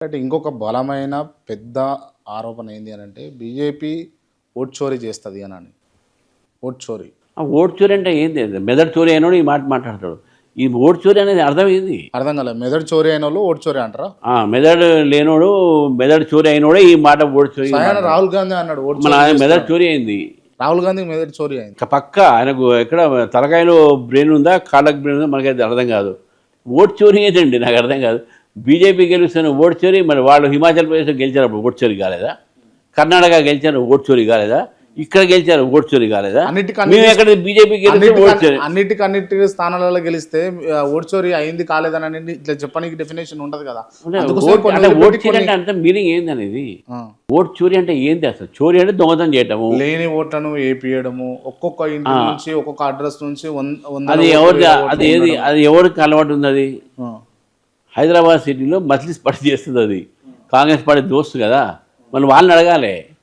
అంటే ఇంకొక బలమైన పెద్ద ఆరోపణ ఏంది అనంటే బీజేపీ ఓట్ చోరీ చేస్తది అని. ఓట్ చోరీ. ఆ ఓటు చోరీ అంటే ఏంది? మెదడు చోరీ అయినోడు ఈ మాట మాట్లాడతాడు. ఈ ఓటు చోరీ అనేది అర్థం ఏంది? అర్థం కాలేదు. మెదడు చోరీ అయినోళ్ళు ఓట్ చోరీ అంటారా? మెదడు లేనోడు మెదడు చోరీ అయినోడే ఈ మాట ఓటు చోరీ స్వయాన మాట్లాడతాడు. రాహుల్ గాంధీ అన్నాడు ఓట్ మన చోరీ ఆయన మెదడు చేస్తున్నాడు. చోరీ అయింది. రాహుల్ గాంధీ మెదడు చోరీ అయింది. పక్క ఆయనకు ఎక్కడ తలకాయలో బ్రెయిన్ ఉందా, కాళ్ళకు బ్రెయిన్ ఉందా మనకైతే అర్థం కాదు. ఓటు చోరీ ఏంటండి నాకు అర్థం కాదు. బీజేపీ గెలుస్తున్న ఓటు చోరీ, మరి వాళ్ళు హిమాచల్ ప్రదేశ్లో గెలిచారు ఓటు చోరీ కాలేదా? కర్ణాటక గెలిచారు ఓటు చోరీ కాలేదా? ఇక్కడ గెలిచారు ఓటు చోరీ కాలేదా? మేము ఎక్కడ బీజేపీ గెలిస్తే ఓటు చోరీ. అన్నిటి స్థానాలలో గెలిస్తే ఓట్ చోరీ అయింది కాలేదని ఇట్లా చెప్పడానికి డెఫినేషన్ ఉండదు కదా. అంటే ఓటు చోరీ అంటే అంత మీనింగ్ ఏంది అనేది? ఓటు చోరీ అంటే ఏంది అసలు? చోరీ అంటే దొంగతనం చేయటము, లేని ఓట్లను ఏపీయడము, ఒక్కొక్క ఇంటి నుంచి ఒక్కొక్క అడ్రస్ నుంచి అది ఎవరి అది ఏది అది ఎవరికి అలవాటు ఉంది? అది హైదరాబాద్ సిటీలో మజ్లిస్ పార్టీ చేస్తుంది. అది కాంగ్రెస్ పార్టీ దోస్తు కదా, మనం వాళ్ళని అడగాలి.